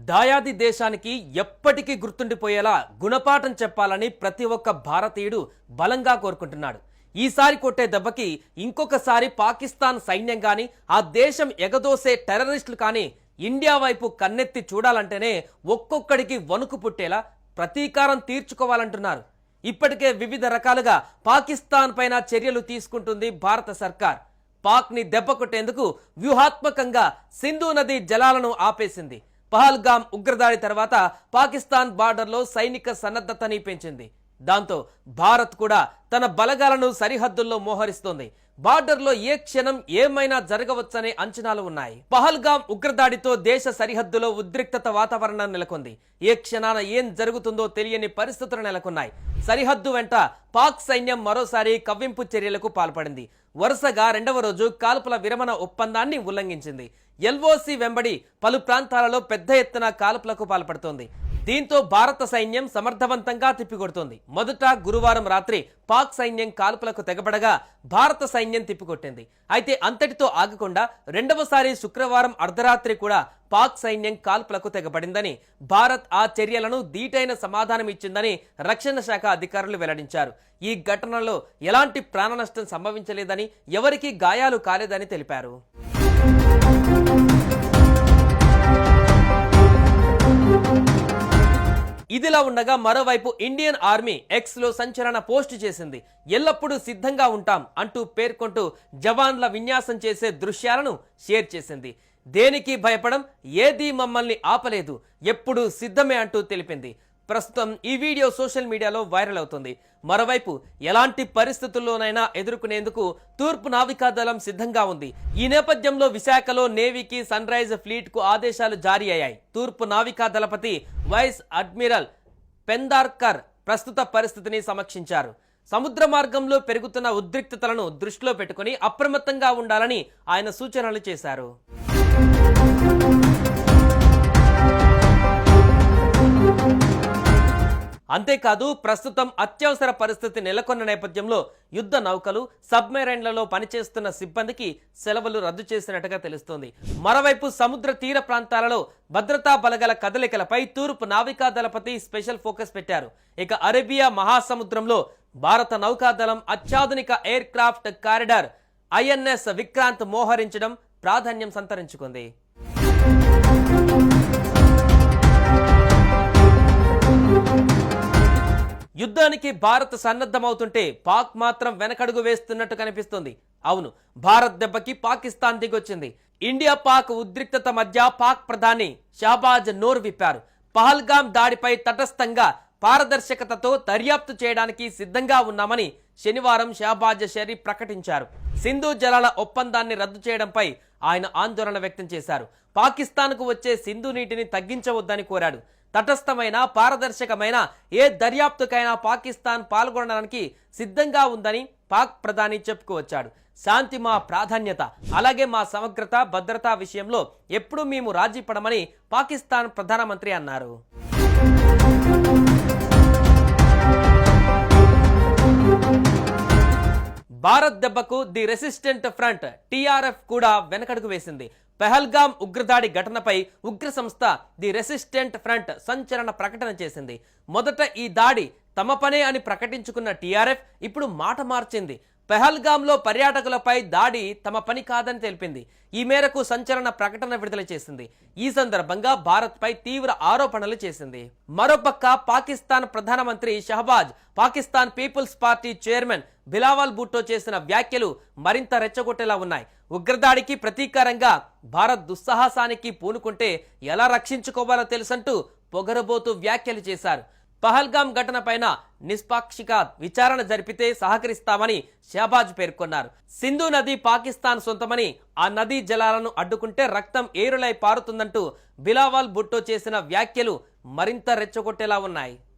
దాయాది దేశానికి ఎప్పటికీ గుర్తుండిపోయేలా గుణపాఠం చెప్పాలని ప్రతి ఒక్క భారతీయుడు బలంగా కోరుకుంటున్నాడు. ఈసారి కొట్టే దెబ్బకి ఇంకొకసారి పాకిస్తాన్ సైన్యం కానీ ఆ దేశం ఎగదోసే టెర్రరిస్టులు కానీ ఇండియా వైపు కన్నెత్తి చూడాలంటేనే ఒక్కొక్కడికి వణుకు పుట్టేలా ప్రతీకారం తీర్చుకోవాలంటున్నారు. ఇప్పటికే వివిధ రకాలుగా పాకిస్తాన్ పైన చర్యలు తీసుకుంటుంది భారత సర్కార్. పాక్ ని దెబ్బ కొట్టేందుకు వ్యూహాత్మకంగా సింధు నది జలాలను ఆపేసింది. పహల్గామ్ ఉగ్రదాడి తర్వాత పాకిస్తాన్ బార్డర్లో సైనిక సన్నద్ధతని పెంచింది. దాంతో భారత్ కూడా తన బలగాలను సరిహద్దుల్లో మోహరిస్తోంది. బార్డర్లో ఏ క్షణం ఏమైనా జరగవచ్చనే అంచనాలు ఉన్నాయి. పహల్గామ్ ఉగ్రదాడితో దేశ సరిహద్దులో ఉద్రిక్తత వాతావరణం నెలకొంది. ఏ క్షణాన ఏం జరుగుతుందో తెలియని పరిస్థితులు నెలకొన్నాయి. సరిహద్దు వెంట పాక్ సైన్యం మరోసారి కవ్వింపు చర్యలకు పాల్పడింది. వరుసగా రెండవ రోజు కాల్పుల విరమణ ఒప్పందాన్ని ఉల్లంఘించింది. ఎల్ఓసి వెంబడి పలు ప్రాంతాలలో పెద్ద ఎత్తున కాల్పులకు పాల్పడుతోంది. దీంతో భారత సైన్యం సమర్థవంతంగా తిప్పికొడుతోంది. మొదట గురువారం రాత్రి పాక్ సైన్యం కాల్పులకు తెగబడగా భారత సైన్యం తిప్పికొట్టింది. అయితే అంతటితో ఆగకుండా రెండవసారి శుక్రవారం అర్ధరాత్రి కూడా పాక్ సైన్యం కాల్పులకు తెగబడిందని, భారత్ ఆ చర్యలను ధీటైన సమాధానం ఇచ్చిందని రక్షణ శాఖ అధికారులు వెల్లడించారు. ఈ ఘటనలో ఎలాంటి ప్రాణ నష్టం సంభవించలేదని, ఎవరికీ గాయాలు కాలేదని తెలిపారు. ఇదిలా ఉండగా మరోవైపు ఇండియన్ ఆర్మీ ఎక్స్ లో సంచలన పోస్ట్ చేసింది. ఎల్లప్పుడూ సిద్ధంగా ఉంటాం అంటూ పేర్కొంటూ జవాన్ల విన్యాసం చేసే దృశ్యాలను షేర్ చేసింది. దేనికి భయపడం, ఏదీ మమ్మల్ని ఆపలేదు, ఎప్పుడూ సిద్ధమే అంటూ తెలిపింది. ప్రస్తుతం ఈ వీడియో సోషల్ మీడియాలో వైరల్ అవుతుంది. మరోవైపు ఎలాంటి పరిస్థితుల్లోనైనా ఎదుర్కొనేందుకు తూర్పు నావికాదళం సిద్ధంగా ఉంది. ఈ నేపథ్యంలో విశాఖలో నేవీకి సన్ రైజ్ ఫ్లీట్ కు ఆదేశాలు జారీ అయ్యాయి. తూర్పు నావికాదళపతి వైస్ అడ్మిరల్ పెందార్కర్ ప్రస్తుత పరిస్థితిని సమీక్షించారు. సముద్ర మార్గంలో పెరుగుతున్న ఉద్రిక్తతలను దృష్టిలో పెట్టుకుని అప్రమత్తంగా ఉండాలని ఆయన సూచనలు చేశారు. అంతేకాదు, ప్రస్తుతం అత్యవసర పరిస్థితి నెలకొన్న నేపథ్యంలో యుద్ధ నౌకలు, సబ్మెరైన్లలో పనిచేస్తున్న సిబ్బందికి సెలవులు రద్దు చేసినట్టుగా తెలుస్తోంది. మరోవైపు సముద్ర తీర ప్రాంతాలలో భద్రతా బలగాల కదలికలపై తూర్పు నావికాదళపతి స్పెషల్ ఫోకస్ పెట్టారు. ఇక అరేబియా మహాసముద్రంలో భారత నౌకాదళం అత్యాధునిక aircraft corridor INS Vikrant మోహరించడం ప్రాధాన్యం సంతరించుకుంది. యుద్ధానికి భారత్ సన్నద్ధమవుతుంటే పాక్ మాత్రం వెనకడుగు వేస్తున్నట్టు కనిపిస్తుంది. అవును, భారత్ దెబ్బకి పాకిస్తాన్ దిగొచ్చింది. ఇండియా పాక్ ఉద్రిక్తత మధ్య పాక్ ప్రధాని షహబాజ్ నోరు విప్పారు. పహల్గామ్ దాడిపై తటస్థంగా పారదర్శకతతో దర్యాప్తు చేయడానికి సిద్ధంగా ఉన్నామని శనివారం షహబాజ్ షరీఫ్ ప్రకటించారు. సింధు జలాల ఒప్పందాన్ని రద్దు చేయడంపై ఆయన ఆందోళన వ్యక్తం చేశారు. పాకిస్తాన్కు వచ్చే సింధు నీటిని తగ్గించవద్దని కోరాడు. తటస్థమైన పారదర్శకమైన ఏ దర్యాప్తుకైనా పాకిస్తాన్ పాల్గొనడానికి సిద్ధంగా ఉందని పాక్ ప్రధాని చెప్పుకువచ్చాడు. శాంతి మా ప్రాధాన్యత, అలాగే మా సమగ్రత, భద్రతా విషయంలో ఎప్పుడూ మేము రాజీ పడమని పాకిస్తాన్ ప్రధానమంత్రి అన్నారు. భారత్ దెబ్బకు ది రెసిస్టెంట్ ఫ్రంట్ టీఆర్ఎఫ్ కూడా వెనకడుగు వేసింది. పహల్గామ్ ఉగ్రదాడి ఘటనపై ఉగ్ర సంస్థ ది రెసిస్టెంట్ ఫ్రంట్ సంచలన ప్రకటన చేసింది. మొదట ఈ దాడి తమ పనే అని ప్రకటించుకున్న టీఆర్ఎఫ్ ఇప్పుడు మాట మార్చింది. పహల్గామ్లో పర్యాటకులపై దాడి తమ పని కాదని తెలిపింది. ఈ మేరకు సంచలన ప్రకటన విడుదల చేసింది. ఈ సందర్భంగా భారత్పై తీవ్ర ఆరోపణలు చేసింది. మరోపక్క పాకిస్తాన్ ప్రధానమంత్రి షహబాజ్, పాకిస్తాన్ పీపుల్స్ పార్టీ చైర్మన్ బిలావల్ భుట్టో చేసిన వ్యాఖ్యలు మరింత రెచ్చగొట్టేలా ఉన్నాయి. ఉగ్రదాడికి ప్రతీకారంగా భారత్ దుస్సాహసానికి పూనుకుంటే ఎలా రక్షించుకోవాలో తెలుసంటూ పొగరబోతూ వ్యాఖ్యలు చేశారు. పహల్గామ్ ఘటన పైన నిష్పాక్షిక విచారణ జరిపితే సహకరిస్తామని షహబాజ్ పేర్కొన్నారు. సింధు నది పాకిస్తాన్ సొంతమని, ఆ నదీ జలాలను అడ్డుకుంటే రక్తం ఏరులై పారుతుందంటూ బిలావల్ భుట్టో చేసిన వ్యాఖ్యలు మరింత రెచ్చగొట్టేలా ఉన్నాయి.